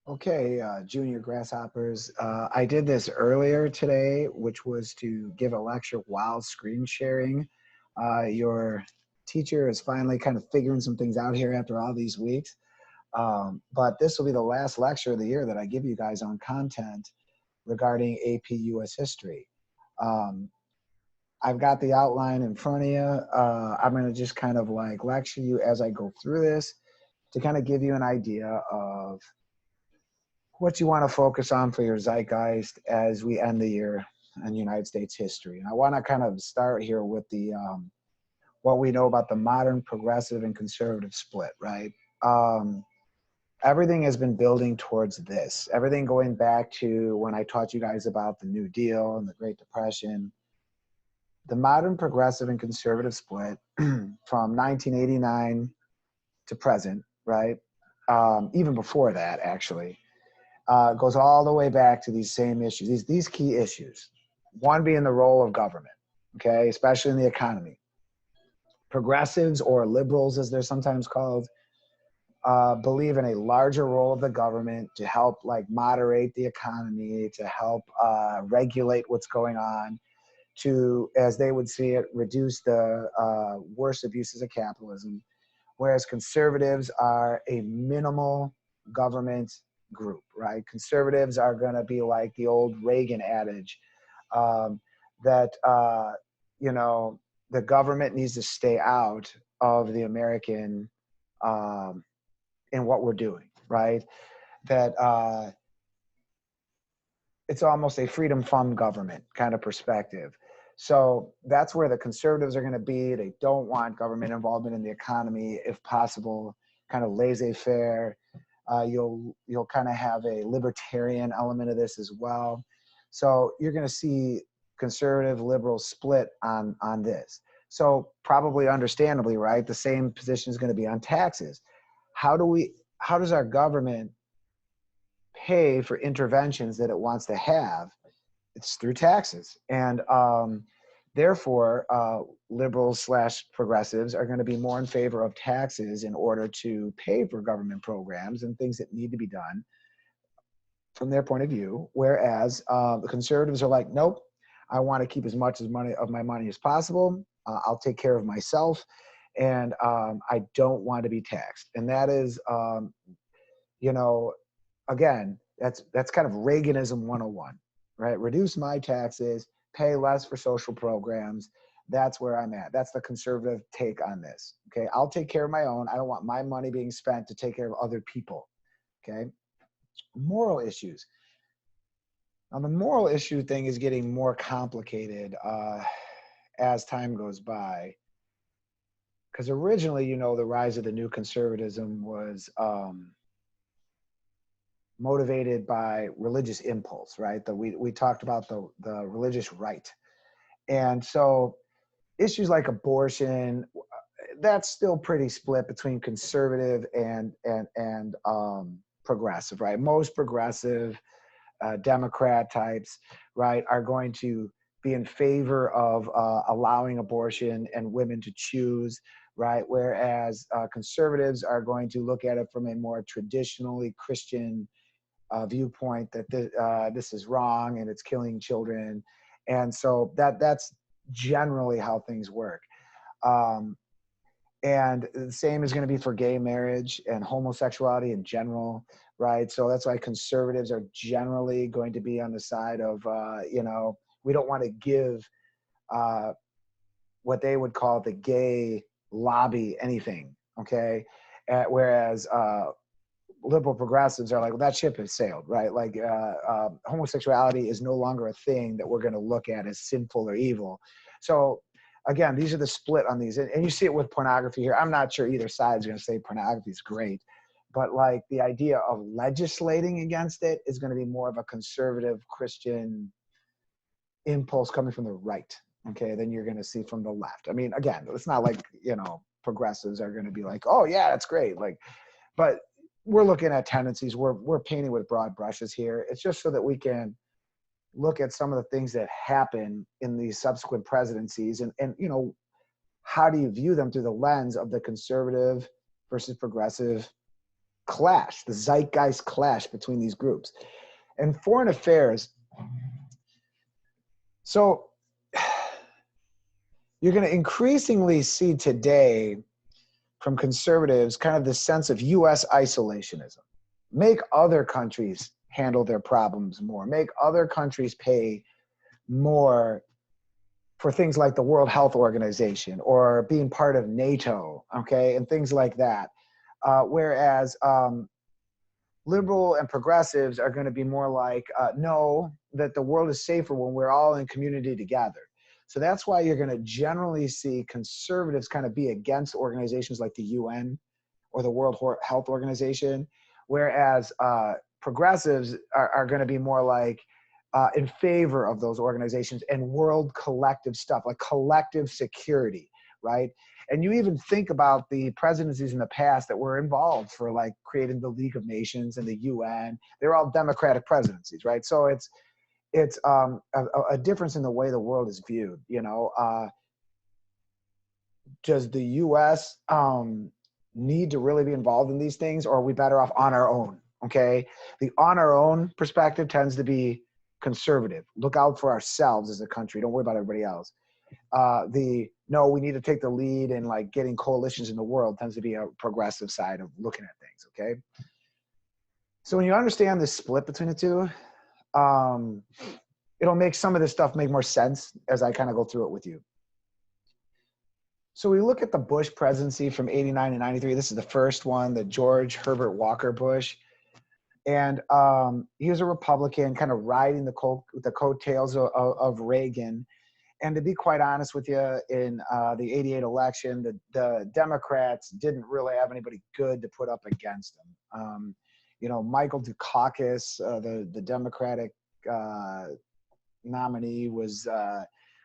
Okay, junior grasshoppers. I did this earlier today, which was to give a lecture while screen sharing. Your teacher is finally kind of figuring some things out here after all these weeks. But this will be the last lecture of the year that I give you guys on content regarding AP US history. Um, I've got the outline in front of you. I'm going to just kind of like lecture you as I go through this to kind of give you an idea of what you want to focus on for your zeitgeist as we end the year in United States history. And I want to kind of start here with the what we know about the modern progressive and conservative split, right? Um, Everything has been building towards this. Everything going back to when I taught you guys about the New Deal and the Great Depression. The modern progressive and conservative split from 1989 to present, right? Even before that, actually, goes all the way back to these same issues, these key issues. One being the role of government, okay, especially in the economy. Progressives, or liberals as they're sometimes called, believe in a larger role of the government to help like moderate the economy, to help regulate what's going on, to, as they would see it, reduce the worst abuses of capitalism. Whereas conservatives are a minimal government group, right? Conservatives are going to be like the old Reagan adage um, that, you know, the government needs to stay out of the American um, in what we're doing, right? That it's almost a freedom fund government kind of perspective. So that's where the conservatives are going to be. They don't want government involvement in the economy, if possible, kind of laissez-faire. You'll kind of have a libertarian element of this as well. So you're going to see conservative liberals split on this. So probably understandably, right? The same position is going to be on taxes. How does our government pay for interventions that it wants to have? It's through taxes. And therefore, liberals slash progressives are going to be more in favor of taxes in order to pay for government programs and things that need to be done from their point of view. Whereas the conservatives are like, nope, I want to keep as much as money of my money as possible. I'll take care of myself, and I don't want to be taxed. And that is, you know, again, that's kind of Reaganism 101, right? Reduce my taxes, pay less for social programs. That's where I'm at. That's the conservative take on this. Okay, I'll take care of my own. I don't want my money being spent to take care of other people. Okay, moral issues. Now, the moral issue thing is getting more complicated as time goes by. Because originally, the rise of the new conservatism was motivated by religious impulse, right? We talked about the religious right. And so issues like abortion, that's still pretty split between conservative and progressive, right? Most progressive Democrat types, right, are going to be in favor of allowing abortion and women to choose, right? Whereas conservatives are going to look at it from a more traditionally Christian viewpoint that this is wrong and it's killing children. And so that's generally how things work. Um, and the same is going to be for gay marriage and homosexuality in general, right? So that's why conservatives are generally going to be on the side of, we don't want to give uh, what they would call the gay lobby anything, okay? Whereas liberal progressives are like, well, that ship has sailed, right? Like homosexuality is no longer a thing that we're going to look at as sinful or evil. So again, these are the split on these. And you see it with pornography here. I'm not sure either side is going to say pornography is great, but like the idea of legislating against it is going to be more of a conservative Christian impulse coming from the right, okay, than you're going to see from the left. I mean, again, it's not like, progressives are going to be like, oh yeah, that's great. Like, but we're looking at tendencies. We're painting with broad brushes here. It's just so that we can look at some of the things that happen in these subsequent presidencies and how do you view them through the lens of the conservative versus progressive clash, the zeitgeist clash between these groups. And foreign affairs, so you're going to increasingly see today from conservatives kind of this sense of US isolationism. Make other countries handle their problems more, make other countries pay more for things like the World Health Organization or being part of NATO, okay, and things like that. Whereas liberal and progressives are going to be more like, no, that the world is safer when we're all in community together. So that's why you're going to generally see conservatives kind of be against organizations like the UN or the World Health Organization, whereas progressives are going to be more like in favor of those organizations and world collective stuff, like collective security, right? And you even think about the presidencies in the past that were involved for like creating the League of Nations and the UN. They're all democratic presidencies, right? So it's a difference in the way the world is viewed. You know, does the U.S. Need to really be involved in these things, or are we better off on our own? Okay, the on our own perspective tends to be conservative. Look out for ourselves as a country. Don't worry about everybody else. No, we need to take the lead in like getting coalitions in the world tends to be a progressive side of looking at things. Okay, so when you understand the split between the two, it'll make some of this stuff make more sense as I kind of go through it with you. So we look at the Bush presidency from 89 to 93. This is the first one, the George Herbert Walker Bush. And he was a Republican, kind of riding the coattails of Reagan. And to be quite honest with you, in the 88 election, the Democrats didn't really have anybody good to put up against them. You know, Michael Dukakis, the Democratic nominee, was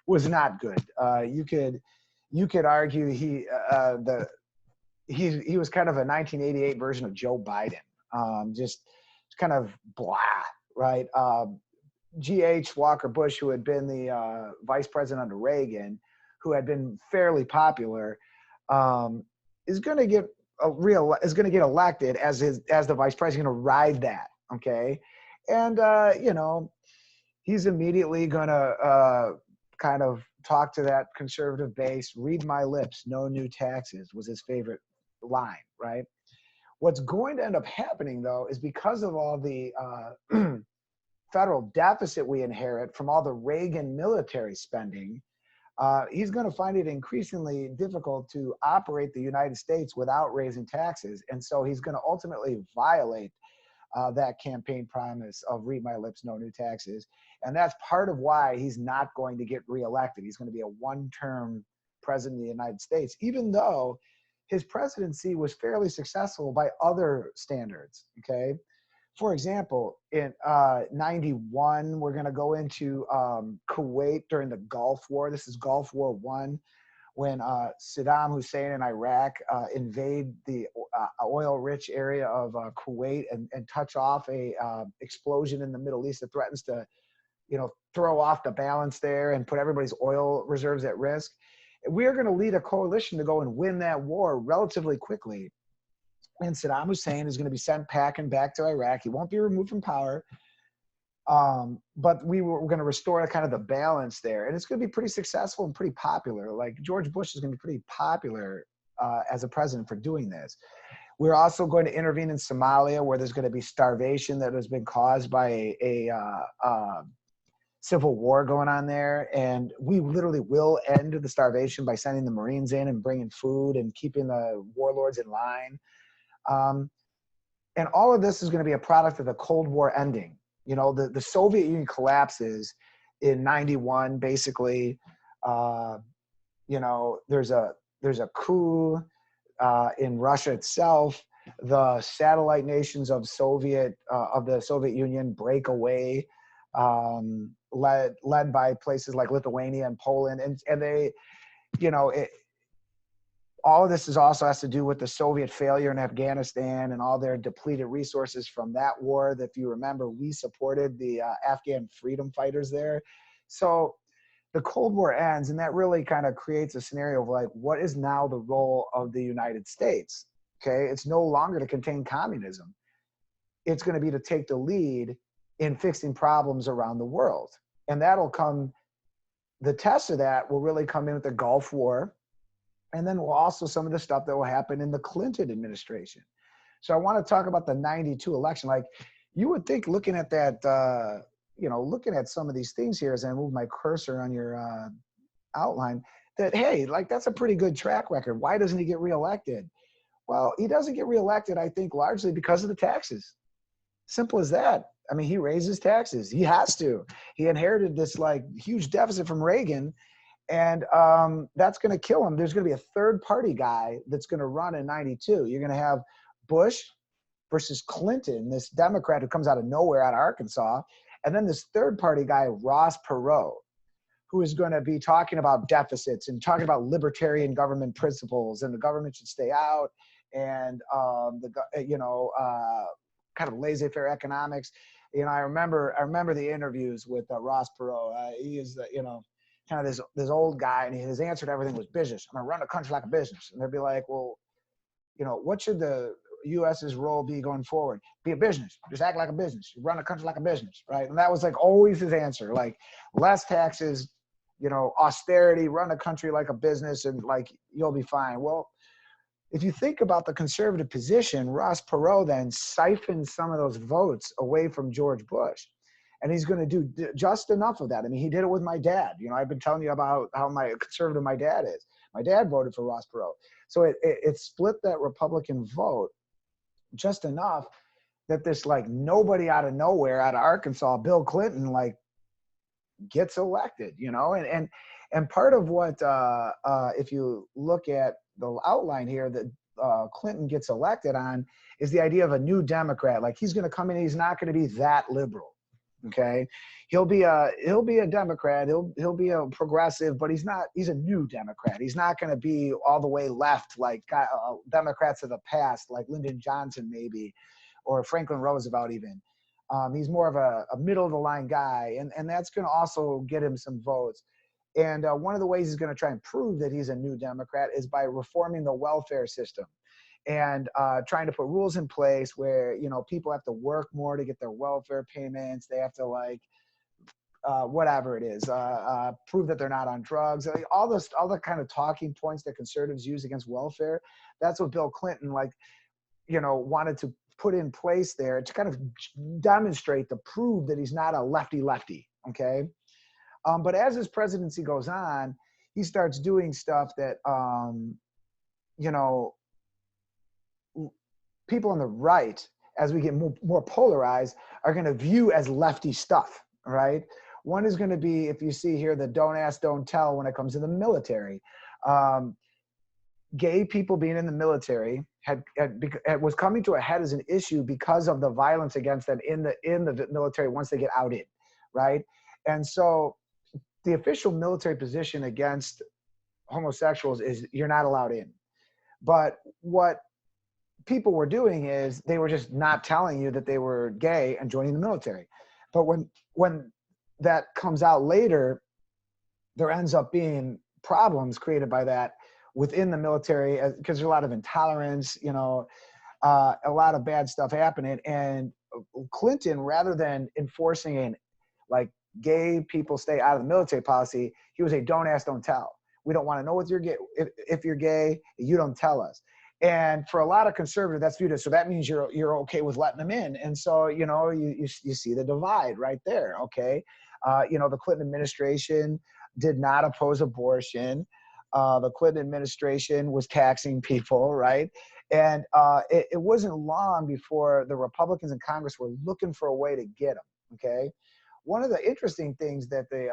not good. You could argue he was kind of a 1988 version of Joe Biden, just kind of blah, right? G.H. Walker Bush, who had been the vice president under Reagan, who had been fairly popular, is going to get elected as the vice president, going to ride that, okay? And you know, he's immediately going to kind of talk to that conservative base. Read my lips, no new taxes was his favorite line, right? What's going to end up happening, though, is because of all the federal deficit we inherit from all the Reagan military spending, he's going to find it increasingly difficult to operate the United States without raising taxes. And so he's going to ultimately violate that campaign promise of read my lips, no new taxes. And that's part of why he's not going to get reelected. He's going to be a one-term president of the United States, even though his presidency was fairly successful by other standards, okay? For example, in 91, we're going to go into Kuwait during the Gulf War. This is Gulf War I, when Saddam Hussein and Iraq invade the oil-rich area of Kuwait and touch off a explosion in the Middle East that threatens to, you know, throw off the balance there and put everybody's oil reserves at risk. We are going to lead a coalition to go and win that war relatively quickly. And Saddam Hussein is going to be sent packing back to Iraq. He won't be removed from power. But we're going to restore kind of the balance there. And it's going to be pretty successful and pretty popular. Like George Bush is going to be pretty popular as a president for doing this. We're also going to intervene in Somalia, where there's going to be starvation that has been caused by a civil war going on there. And we literally will end the starvation by sending the Marines in and bringing food and keeping the warlords in line. And all of this is going to be a product of the Cold War ending. You know, the Soviet Union collapses in 91, basically. You know, there's a coup in Russia itself. The satellite nations of the Soviet Union break away, led by places like Lithuania and Poland, and they, you know, all of this also has to do with the Soviet failure in Afghanistan and all their depleted resources from that war. That if you remember, we supported the Afghan freedom fighters there. So the Cold War ends, and that really kind of creates a scenario of like, what is now the role of the United States? Okay. It's no longer to contain communism. It's going to be to take the lead in fixing problems around the world. And that'll come, the test of that will really come in with the Gulf War. And then also some of the stuff that will happen in the Clinton administration. So I want to talk about the 92 election. Like, you would think, looking at that, looking at some of these things here as I move my cursor on your outline, that, hey, like, that's a pretty good track record. Why doesn't he get reelected? Well, he doesn't get reelected, I think, largely because of the taxes. Simple as that. I mean, he raises taxes. He has to. He inherited this like huge deficit from Reagan, and that's going to kill him. There's going to be a third party guy that's going to run in 92. You're going to have Bush versus Clinton, this Democrat who comes out of nowhere, out of Arkansas, and then this third party guy, Ross Perot, who is going to be talking about deficits and talking about libertarian government principles, and the government should stay out, and kind of laissez-faire economics. I remember the interviews with Ross Perot. He is kind of this old guy, and his answer to everything was business. I'm gonna run the country like a business. And they'd be like, well, what should the U.S.'s role be going forward? Be a business. Just act like a business. You run the country like a business, right? And that was like always his answer, like less taxes, austerity, run the country like a business, and like you'll be fine. Well, if you think about the conservative position, Ross Perot then siphoned some of those votes away from George Bush. And he's going to do just enough of that. I mean, he did it with my dad. I've been telling you about how conservative my dad is. My dad voted for Ross Perot. So it split that Republican vote just enough that this like nobody out of nowhere, out of Arkansas, Bill Clinton, like gets elected, and part of what, if you look at the outline here that Clinton gets elected on, is the idea of a new Democrat. Like, he's going to come in, he's not going to be that liberal. Okay. He'll be a Democrat. He'll be a progressive, but he's a new Democrat. He's not going to be all the way left, like Democrats of the past, like Lyndon Johnson, maybe, or Franklin Roosevelt even. He's more of a middle of the line guy. And that's going to also get him some votes. And one of the ways he's going to try and prove that he's a new Democrat is by reforming the welfare system and trying to put rules in place where, people have to work more to get their welfare payments. They have to whatever it is, prove that they're not on drugs. All the kind of talking points that conservatives use against welfare. That's what Bill Clinton wanted to put in place there to kind of demonstrate, to prove that he's not a lefty. Okay. But as his presidency goes on, he starts doing stuff that, people on the right, as we get more polarized, are going to view as lefty stuff, right? One is going to be, if you see here, the don't ask, don't tell when it comes to the military. Gay people being in the military was coming to a head as an issue because of the violence against them in the military once they get outed, right? And so the official military position against homosexuals is you're not allowed in. But what people were doing is they were just not telling you that they were gay and joining the military. But when that comes out later, there ends up being problems created by that within the military, because there's a lot of intolerance, a lot of bad stuff happening. And Clinton, rather than enforcing an gay people stay out of the military policy, he was a don't ask, don't tell. We don't want to know if you're gay, you don't tell us. And for a lot of conservatives, that's viewed as, so that means you're okay with letting them in. And so, you see the divide right there. Okay. The Clinton administration did not oppose abortion. The Clinton administration was taxing people, right? And it wasn't long before the Republicans in Congress were looking for a way to get them. Okay. One of the interesting things that the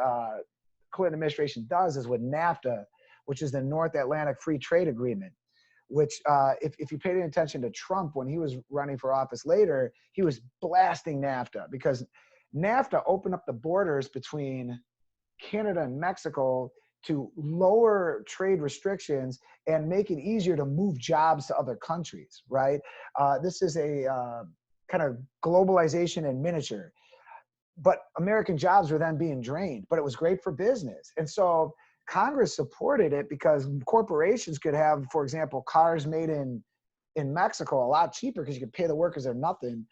Clinton administration does is with NAFTA, which is the North Atlantic Free Trade Agreement, which if you paid any attention to Trump when he was running for office later, he was blasting NAFTA because NAFTA opened up the borders between Canada and Mexico to lower trade restrictions and make it easier to move jobs to other countries, right? This is a kind of globalization in miniature. But American jobs were then being drained, but it was great for business. And so Congress supported it because corporations could have, for example, cars made in in Mexico a lot cheaper because you could pay the workers or nothing.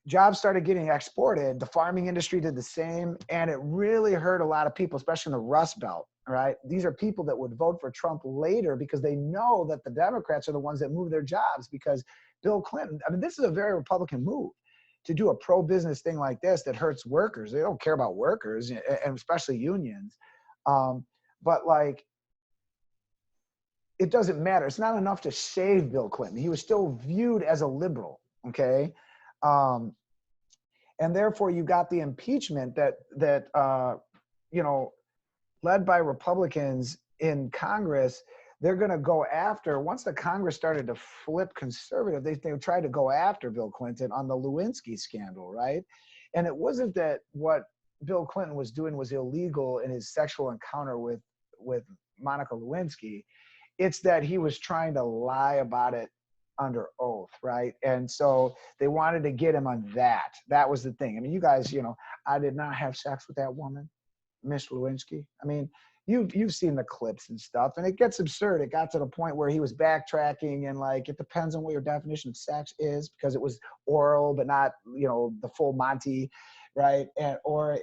Jobs started getting exported. The farming industry did the same, and it really hurt a lot of people, especially in the Rust Belt, right? These are people that would vote for Trump later because they know that the Democrats are the ones that move their jobs, because Bill Clinton, I mean, this is a very Republican move to do a pro-business thing like this that hurts workers. They don't care about workers, and especially unions. But like, it doesn't matter. It's not enough to save Bill Clinton. He was still viewed as a liberal, okay? And therefore you got the impeachment that you know, led by Republicans in Congress. They're going to go after, once the Congress started to flip conservative, they tried to go after Bill Clinton on the Lewinsky scandal, right? And it wasn't that what Bill Clinton was doing was illegal in his sexual encounter with Monica Lewinsky. It's that he was trying to lie about it under oath, right? And so they wanted to get him on that. That was the thing. I mean, you guys, you know, I did not have sex with that woman, Miss Lewinsky. I mean, you've seen the clips and stuff, and it gets absurd. It got to the point where he was backtracking, and like, it depends on what your definition of sex is, because it was oral but not, you know, the full Monty, right? And or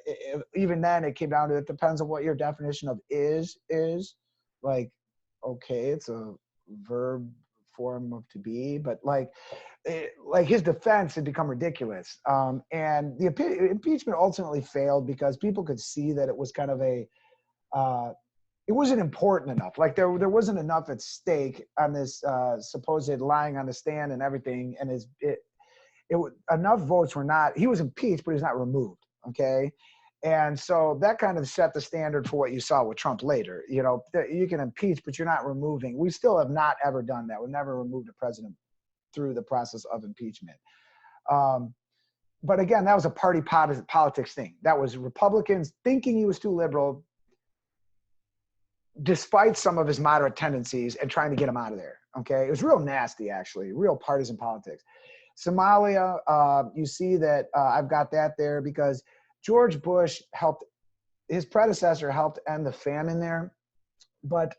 even then it came down to, it depends on what your definition of is. Like, okay, it's a verb form of to be, but like his defense had become ridiculous. And the impeachment ultimately failed because people could see that it was kind of a it wasn't important enough. Like there wasn't enough at stake on this supposed lying on the stand and everything. And enough votes were not. He was impeached, but he's not removed. Okay. And so that kind of set the standard for what you saw with Trump later. You know, you can impeach, but you're not removing. We still have not ever done that. We've never removed a president through the process of impeachment. But again, that was a party politics thing. That was Republicans thinking he was too liberal, despite some of his moderate tendencies, and trying to get him out of there. Okay. It was real nasty, actually, real partisan politics. Somalia, you see that I've got that there because George Bush his predecessor helped end the famine there. But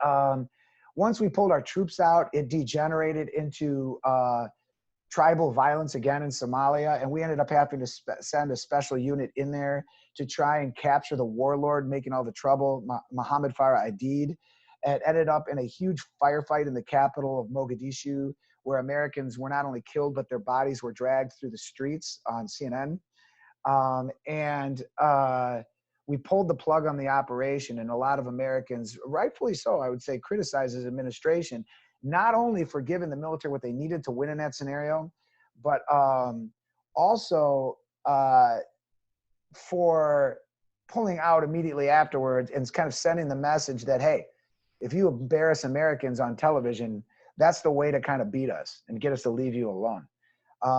once we pulled our troops out, it degenerated into tribal violence again in Somalia. And we ended up having to send a special unit in there to try and capture the warlord making all the trouble, Mohammed Farah Aidid. It ended up in a huge firefight in the capital of Mogadishu, where Americans were not only killed, but their bodies were dragged through the streets on CNN. We pulled the plug on the operation, and a lot of Americans, rightfully so, I would say, criticize his administration, not only for giving the military what they needed to win in that scenario, but also for pulling out immediately afterwards and kind of sending the message that, hey, if you embarrass Americans on television, that's the way to kind of beat us and get us to leave you alone.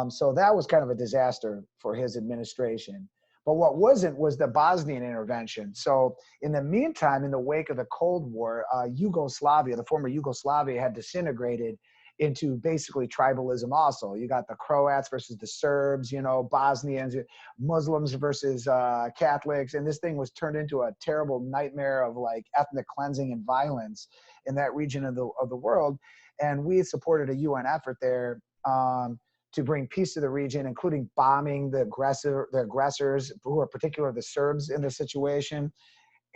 So that was kind of a disaster for his administration. But what wasn't was the Bosnian intervention. So in the meantime, in the wake of the Cold War, Yugoslavia, the former Yugoslavia, had disintegrated into basically tribalism also. You got the Croats versus the Serbs, you know, Bosnians, Muslims versus Catholics. And this thing was turned into a terrible nightmare of like ethnic cleansing and violence in that region of the world. And we supported a UN effort there to bring peace to the region, including bombing the aggressors, who are particularly the Serbs in this situation,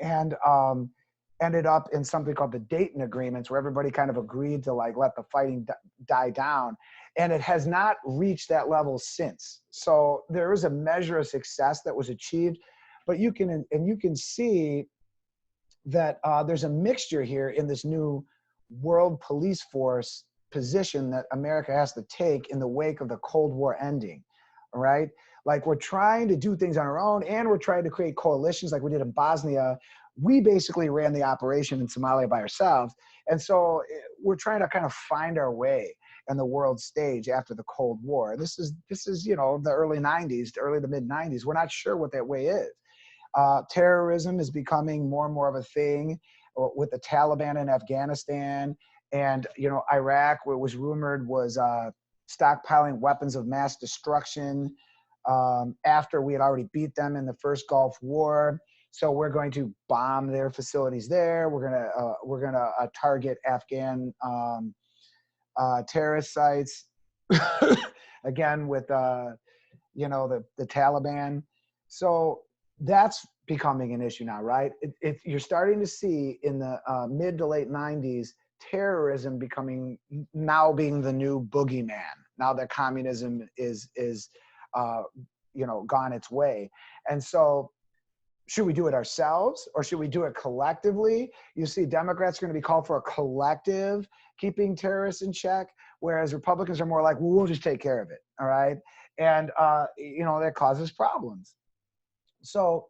and ended up in something called the Dayton Agreements, where everybody kind of agreed to like let the fighting die down. And it has not reached that level since. So there is a measure of success that was achieved, but you can see that there's a mixture here in this new world police force position that America has to take in the wake of the Cold War ending, all right? Like, we're trying to do things on our own, and we're trying to create coalitions like we did in Bosnia. We basically ran the operation in Somalia by ourselves. And so we're trying to kind of find our way in the world stage after the Cold War. This is, you know, the early 90s, early to mid 90s. We're not sure what that way is. Terrorism is becoming more and more of a thing with the Taliban in Afghanistan. And, you know, Iraq, what was rumored was stockpiling weapons of mass destruction after we had already beat them in the first Gulf War. So we're going to bomb their facilities there. We're gonna target Afghan terrorist sites, again with you know, the Taliban. So that's becoming an issue now, right? You're starting to see in the mid to late 90s terrorism becoming, now being the new boogeyman. Now that communism is you know, gone its way. And so should we do it ourselves or should we do it collectively? You see Democrats are going to be called for a collective keeping terrorists in check, whereas Republicans are more like, well, we'll just take care of it. All right. And, you know, that causes problems. So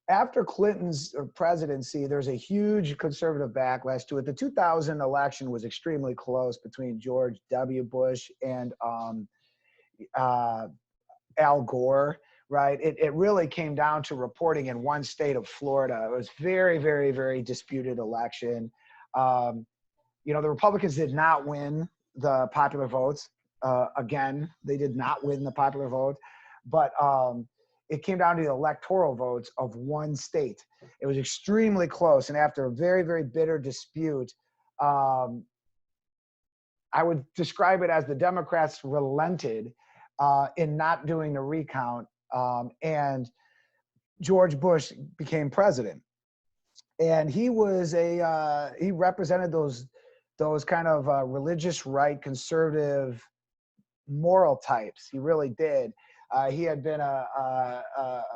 after Clinton's presidency, there's a huge conservative backlash to it. The 2000 election was extremely close between George W. Bush and Al Gore, right? It really came down to reporting in one state of Florida. It was very, very, very disputed election. You know, the Republicans did not win the popular votes. Again, they did not win the popular vote, but it came down to the electoral votes of one state. It was extremely close. And after a very, very bitter dispute, I would describe it as the Democrats relented in not doing the recount, and George Bush became president. And he was he represented those kind of religious right, conservative, moral types. He really did. He had been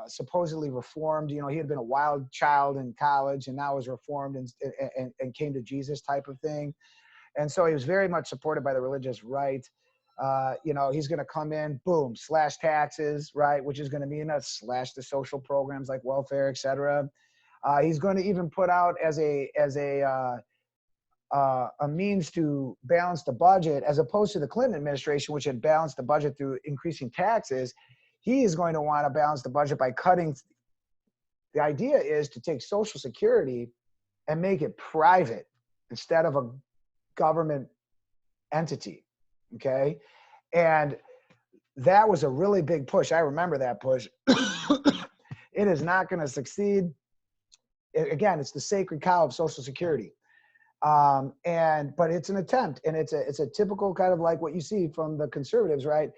supposedly reformed. You know, he had been a wild child in college and now was reformed and came to Jesus type of thing. And so he was very much supported by the religious right. You know, he's going to come in, boom, slash taxes, right, which is going to mean slash the social programs like welfare, et cetera. He's going to even put out as a means to balance the budget, as opposed to the Clinton administration, which had balanced the budget through increasing taxes. He is going to want to balance the budget by cutting. The idea is to take Social Security and make it private instead of a government entity. Okay. And that was a really big push. I remember that push. It is not going to succeed. Again, it's the sacred cow of Social Security. But it's an attempt, and it's a typical kind of like what you see from the conservatives, right?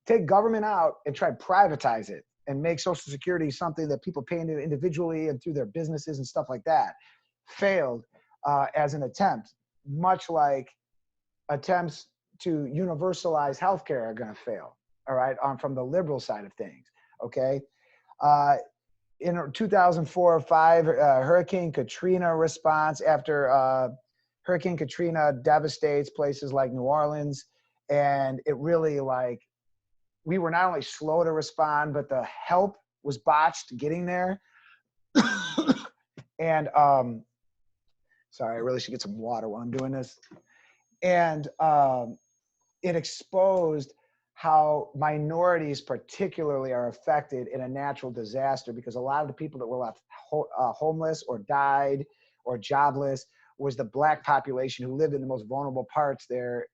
Take government out and try to privatize it and make Social Security something that people pay into individually and through their businesses and stuff like that. Failed as an attempt, much like attempts to universalize healthcare are going to fail. All right, from the liberal side of things. Okay. In 2004 or 5, Hurricane Katrina response after Hurricane Katrina devastates places like New Orleans. And it really, like, we were not only slow to respond, but the help was botched getting there. And sorry, I really should get some water while I'm doing this. And it exposed how minorities particularly are affected in a natural disaster, because a lot of the people that were left homeless or died or jobless was the Black population who lived in the most vulnerable parts there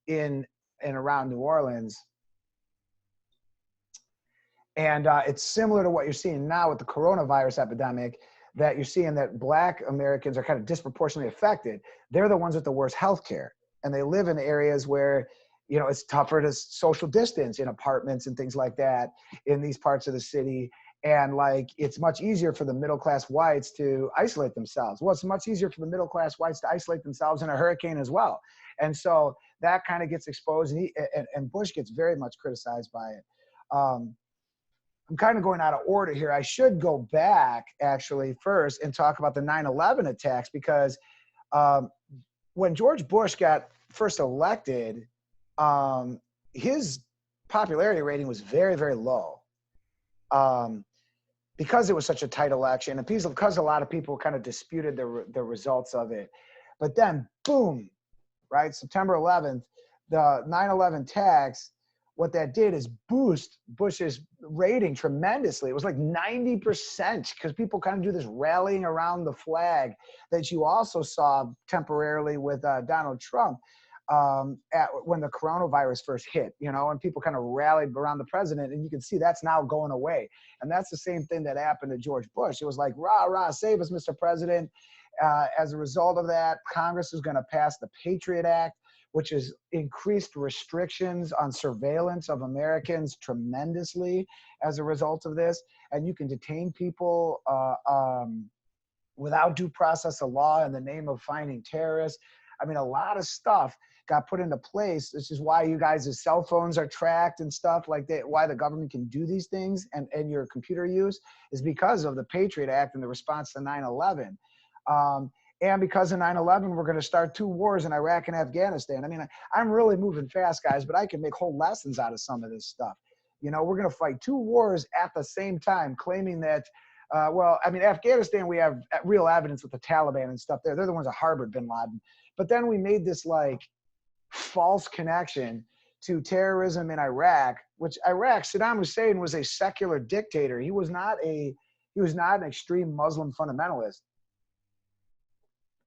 in and around New Orleans. And it's similar to what you're seeing now with the coronavirus epidemic, that you're seeing that Black Americans are kind of disproportionately affected. They're the ones with the worst health care, and they live in areas where, you know, it's tougher to social distance in apartments and things like that in these parts of the city. And like, it's much easier for the middle-class whites to isolate themselves. Well, it's much easier for the middle-class whites to isolate themselves in a hurricane as well. And so that kind of gets exposed, and Bush gets very much criticized by it. I'm kind of going out of order here. I should go back actually first and talk about the 9/11 attacks, because when George Bush got first elected, his popularity rating was very, very low, because it was such a tight election, and because a lot of people kind of disputed the results of it. But then, boom, right, September 11th, the 9/11 attacks, what that did is boost Bush's rating tremendously. It was like 90%, because people kind of do this rallying around the flag that you also saw temporarily with Donald Trump. When the coronavirus first hit, you know, and people kind of rallied around the president, and you can see that's now going away. And that's the same thing that happened to George Bush. It was like, rah, rah, save us, Mr. President. As a result of that, Congress is going to pass the Patriot Act, which has increased restrictions on surveillance of Americans tremendously as a result of this. And you can detain people without due process of law in the name of finding terrorists. I mean, a lot of stuff got put into place. This is why you guys' cell phones are tracked and stuff like that. Why the government can do these things and your computer use is because of the Patriot Act and the response to 9/11. And because of 9/11, we're going to start 2 wars in Iraq and Afghanistan. I mean, I'm really moving fast, guys, but I can make whole lessons out of some of this stuff. You know, we're going to fight 2 wars at the same time, claiming that, well, I mean, Afghanistan, we have real evidence with the Taliban and stuff there. They're the ones that harbored bin Laden. But then we made this like false connection to terrorism in Iraq, which Saddam Hussein was a secular dictator. He was not an extreme Muslim fundamentalist.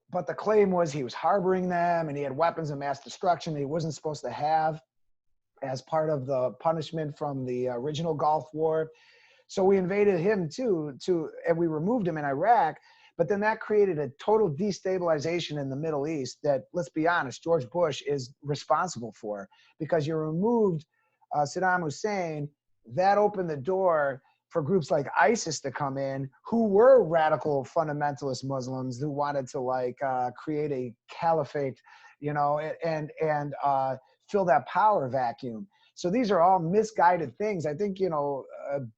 But the claim was he was harboring them and he had weapons of mass destruction that he wasn't supposed to have as part of the punishment from the original Gulf War. So we invaded him too, and we removed him in Iraq. But then that created a total destabilization in the Middle East that, let's be honest, George Bush is responsible for, because you removed Saddam Hussein. That opened the door for groups like ISIS to come in, who were radical fundamentalist Muslims who wanted to like create a caliphate, you know, and fill that power vacuum. So these are all misguided things. I think, you know,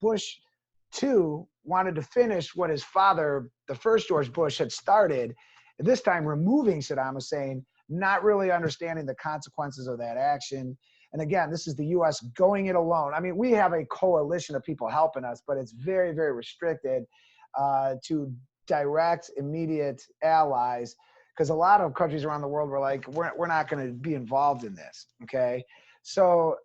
Bush too wanted to finish what his father, the first George Bush, had started, this time removing Saddam Hussein, not really understanding the consequences of that action. And again, this is the U.S. going it alone. I mean, we have a coalition of people helping us, but it's very, very restricted to direct, immediate allies, because a lot of countries around the world were like, we're not going to be involved in this, okay? So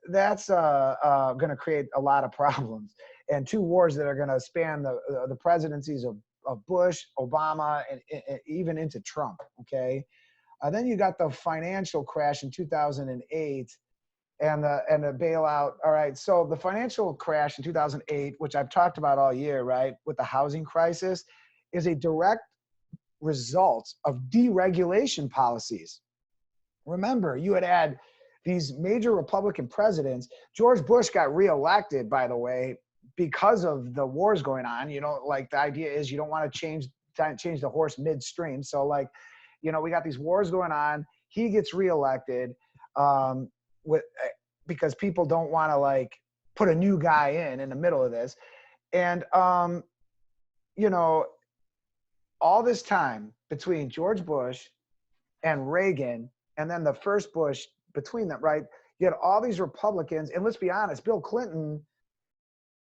that's going to create a lot of problems, and 2 wars that are going to span the presidencies of Bush, Obama, and even into Trump, okay? Then you got the financial crash in 2008 and the bailout. All right, so the financial crash in 2008, which I've talked about all year, right, with the housing crisis, is a direct result of deregulation policies. Remember, you had these major Republican presidents. George Bush got reelected, by the way, because of the wars going on. You know, like the idea is you don't want to change the horse midstream. So like, you know, we got these wars going on. He gets reelected because people don't want to like put a new guy in the middle of this. And, you know, all this time between George Bush and Reagan, and then the first Bush between them, right? You had all these Republicans, and let's be honest, Bill Clinton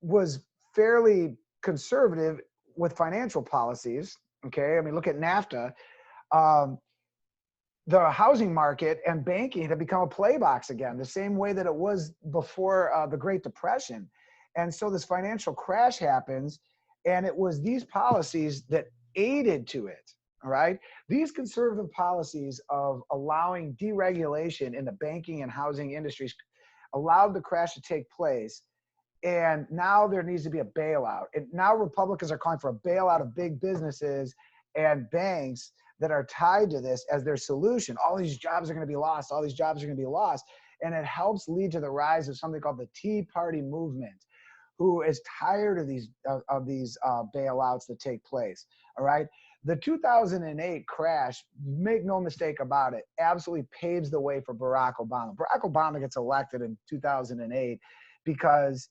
was fairly conservative with financial policies, okay? I mean, look at NAFTA. The housing market and banking had become a play box again, the same way that it was before the Great Depression. And so this financial crash happens, and it was these policies that aided to it, all right? These conservative policies of allowing deregulation in the banking and housing industries allowed the crash to take place. And now there needs to be a bailout. And now Republicans are calling for a bailout of big businesses and banks that are tied to this as their solution. All these jobs are going to be lost. All these jobs are going to be lost. And it helps lead to the rise of something called the Tea Party movement, who is tired of these bailouts that take place. All right. The 2008 crash, make no mistake about it, absolutely paves the way for Barack Obama. Barack Obama gets elected in 2008 because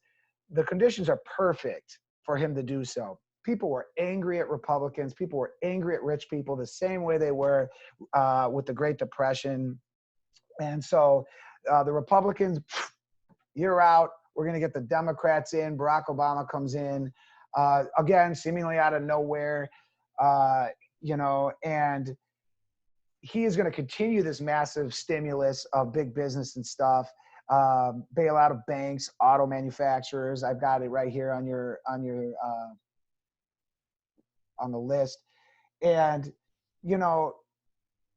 the conditions are perfect for him to do so. People were angry at Republicans. People were angry at rich people the same way they were with the Great Depression. And so the Republicans, you're out. We're going to get the Democrats in. Barack Obama comes in, again, seemingly out of nowhere, you know, and he is going to continue this massive stimulus of big business and stuff, bailout of banks, auto manufacturers. I've got it right here on the list. And, you know,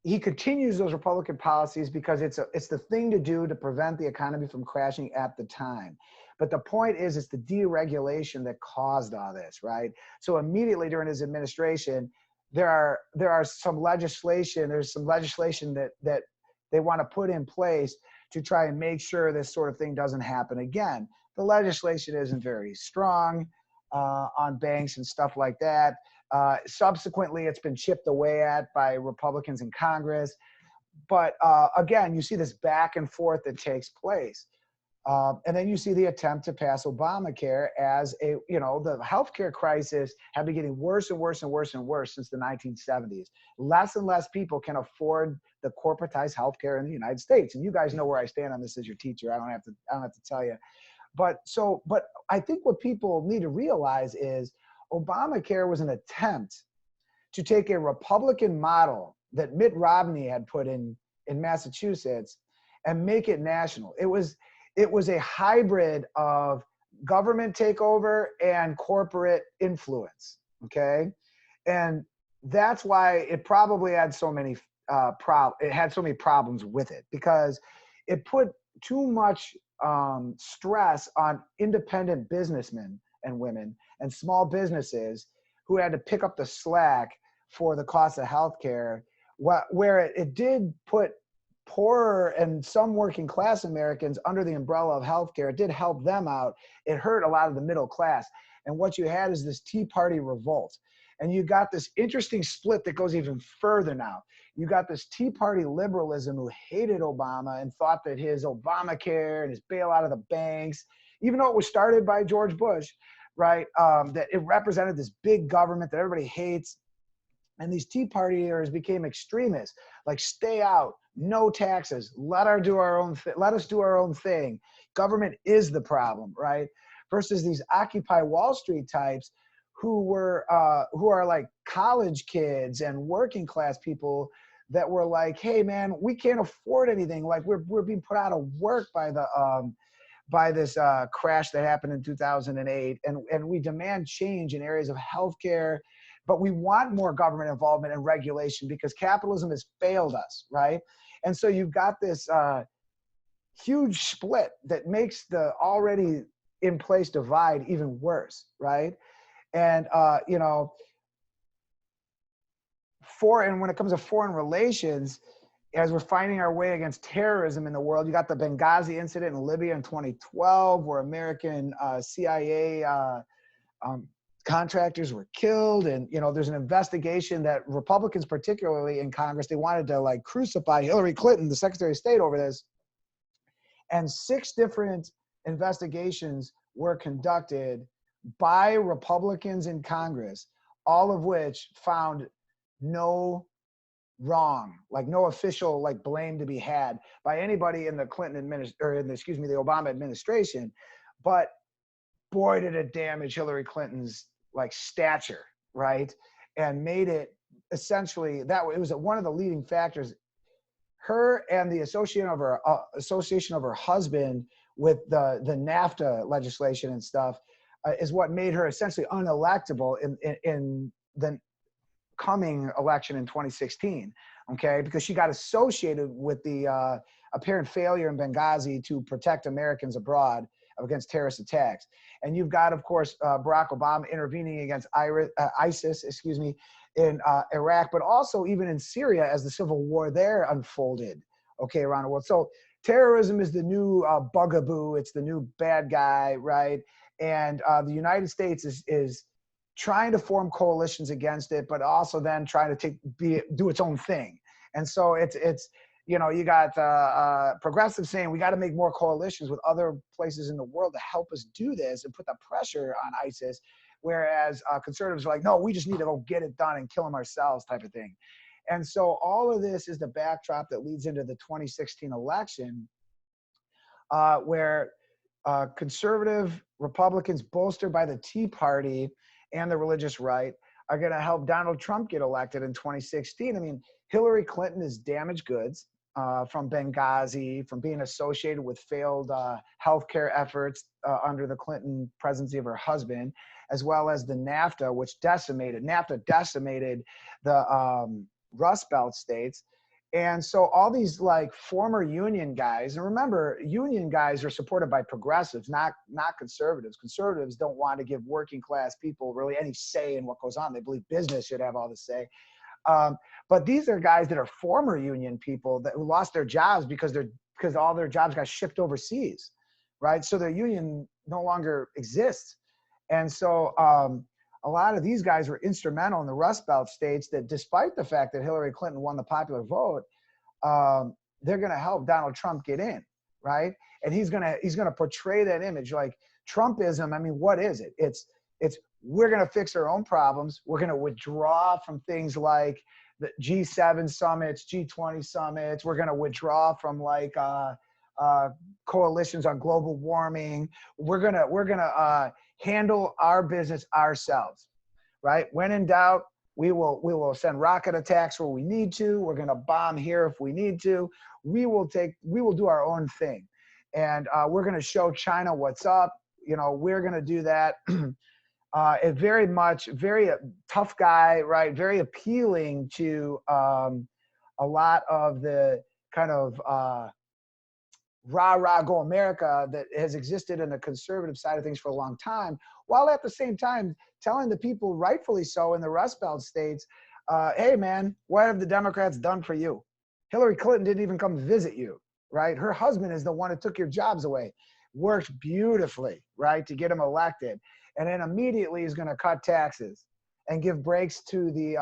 he continues those Republican policies because it's the thing to do to prevent the economy from crashing at the time. But the point is, it's the deregulation that caused all this, right? So immediately during his administration, there's some legislation that they want to put in place to try and make sure this sort of thing doesn't happen again. The legislation isn't very strong on banks and stuff like that. Subsequently, it's been chipped away at by Republicans in Congress. But again, you see this back and forth that takes place. And then you see the attempt to pass Obamacare as a, the healthcare crisis had been getting worse and worse and worse and worse since the 1970s. Less and less people can afford the corporatized healthcare in the United States. And you guys know where I stand on this as your teacher. I don't have to tell you. But I think what people need to realize is Obamacare was an attempt to take a Republican model that Mitt Romney had put in Massachusetts and make it national. It was a hybrid of government takeover and corporate influence, okay? And that's why it probably had so many problems with it, because it put too much stress on independent businessmen and women and small businesses who had to pick up the slack for the cost of healthcare, where it did put poorer and some working class Americans under the umbrella of healthcare. It did help them out. It hurt a lot of the middle class. And what you had is this Tea Party revolt. And you got this interesting split that goes even further now. You got this Tea Party liberalism who hated Obama and thought that his Obamacare and his bailout of the banks, even though it was started by George Bush, right, that it represented this big government that everybody hates. And these Tea Partiers became extremists, like stay out, no taxes, let us do our own thing. Government is the problem, right? Versus these Occupy Wall Street types who are like college kids and working class people that were like, hey man, we can't afford anything. Like we're being put out of work by this crash that happened in 2008, and we demand change in areas of healthcare. But we want more government involvement and regulation because capitalism has failed us, right? And so you've got this huge split that makes the already in place divide even worse, right? And and when it comes to foreign relations, as we're finding our way against terrorism in the world, you got the Benghazi incident in Libya in 2012, where American CIA contractors were killed. And, there's an investigation that Republicans, particularly in Congress, they wanted to like crucify Hillary Clinton, the Secretary of State, over this. And 6 different investigations were conducted by Republicans in Congress, all of which found no wrong, like no official like blame to be had by anybody in the the Obama administration. But boy, did it damage Hillary Clinton's like stature, right? And made it essentially it was one of the leading factors. Her and the association of her husband with the NAFTA legislation and stuff is what made her essentially unelectable in the coming election in 2016. Okay, because she got associated with the apparent failure in Benghazi to protect Americans abroad against terrorist attacks. And you've got, of course, Barack Obama intervening against ISIS, in Iraq, but also even in Syria as the civil war there unfolded, okay, around the world. So terrorism is the new bugaboo. It's the new bad guy, right? And the United States is trying to form coalitions against it, but also then trying to do its own thing. And so it's you got progressives saying we got to make more coalitions with other places in the world to help us do this and put the pressure on ISIS, whereas conservatives are like, no, we just need to go get it done and kill them ourselves type of thing. And so all of this is the backdrop that leads into the 2016 election, where conservative Republicans bolstered by the Tea Party and the religious right are going to help Donald Trump get elected in 2016. I mean, Hillary Clinton is damaged goods from Benghazi, from being associated with failed healthcare efforts under the Clinton presidency of her husband, as well as the NAFTA, which decimated the Rust Belt states. And so all these like former union guys, and remember, union guys are supported by progressives, not conservatives. Conservatives don't want to give working class people really any say in what goes on. They believe business should have all the say. But these are guys that are former union people that who lost their jobs because all their jobs got shipped overseas, right? So their union no longer exists. And so a lot of these guys were instrumental in the Rust Belt states that, despite the fact that Hillary Clinton won the popular vote, they're going to help Donald Trump get in, right? And he's going to portray that image like Trumpism. I mean, what is it? It's we're going to fix our own problems. We're going to withdraw from things like the G7 summits, G20 summits. We're going to withdraw from like coalitions on global warming. We're gonna handle our business ourselves, right? When in doubt, we will send rocket attacks where we need to. We're gonna bomb here if we need to. We will do our own thing, and we're gonna show China what's up. You know, we're gonna do that. A very tough guy, right? Very appealing to a lot of the kind of rah go America that has existed in the conservative side of things for a long time, while at the same time telling the people, rightfully so, in the Rust Belt states, hey man, what have the Democrats done for you? Hillary Clinton didn't even come visit you, right? Her husband is the one who took your jobs away. Worked beautifully, right, to get him elected. And then immediately he's going to cut taxes and give breaks to the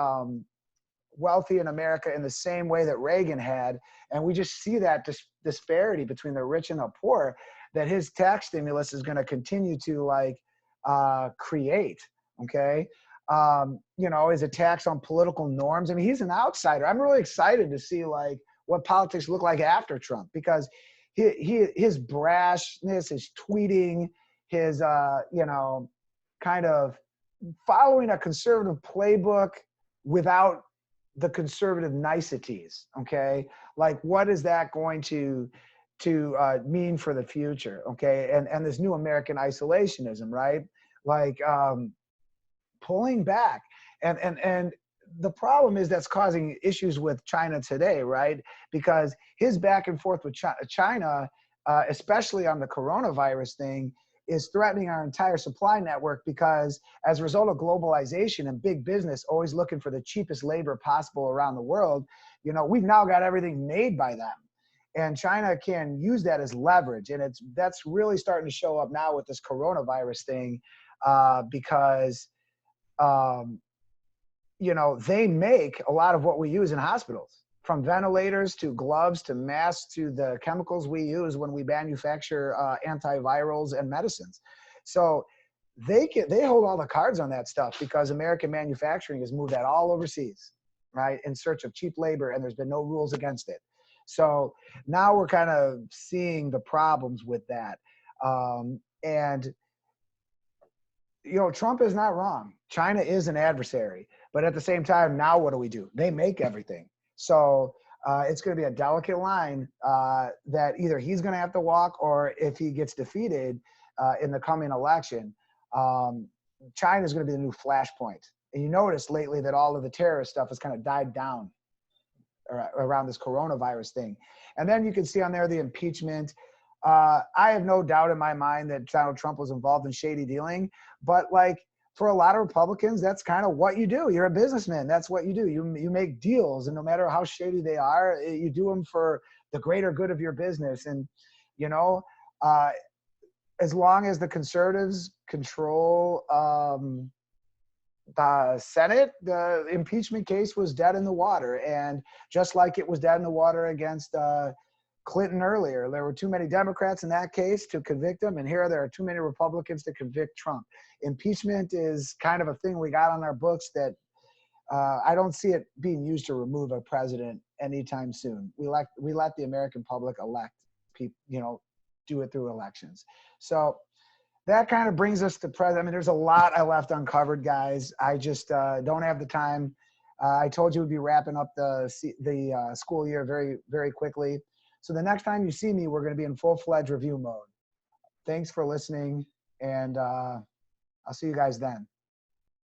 wealthy in America in the same way that Reagan had. And we just see that disparity between the rich and the poor that his tax stimulus is going to continue to like create. Okay. You know, his attacks on political norms. I mean, he's an outsider. I'm really excited to see like what politics look like after Trump, because his brashness, his tweeting, his, you know, kind of following a conservative playbook without the conservative niceties. Okay. Like, what is that going to mean for the future? Okay. And this new American isolationism, right? Like, pulling back. And the problem is that's causing issues with China today, right? Because his back and forth with China, especially on the coronavirus thing, is threatening our entire supply network, because as a result of globalization and big business always looking for the cheapest labor possible around the world, you know, we've now got everything made by them. And China can use that as leverage. And that's really starting to show up now with this coronavirus thing, because, you know, they make a lot of what we use in hospitals, from ventilators to gloves to masks to the chemicals we use when we manufacture antivirals and medicines. So they hold all the cards on that stuff, because American manufacturing has moved that all overseas, right, in search of cheap labor, and there's been no rules against it. So now we're kind of seeing the problems with that. And, you know, Trump is not wrong. China is an adversary. But at the same time, now what do? They make everything. So it's going to be a delicate line that either he's going to have to walk, or if he gets defeated in the coming election, China is going to be the new flashpoint. And you notice lately that all of the terrorist stuff has kind of died down around this coronavirus thing. And then you can see on there the impeachment. I have no doubt in my mind that Donald Trump was involved in shady dealing, but like, for a lot of Republicans, that's kind of what you do. You're a businessman. That's what you do. You make deals, and no matter how shady they are, you do them for the greater good of your business. And, you know, as long as the conservatives control the Senate, the impeachment case was dead in the water. And just like it was dead in the water against Clinton earlier, there were too many Democrats in that case to convict him, and here there are too many Republicans to convict Trump. Impeachment is kind of a thing we got on our books that I don't see it being used to remove a president anytime soon. We let the American public elect people, you know, do it through elections. So that kind of brings us to present. I mean, there's a lot I left uncovered, guys. I just don't have the time. I told you we'd be wrapping up the school year very, very quickly. So the next time you see me, we're going to be in full-fledged review mode. Thanks for listening, and I'll see you guys then.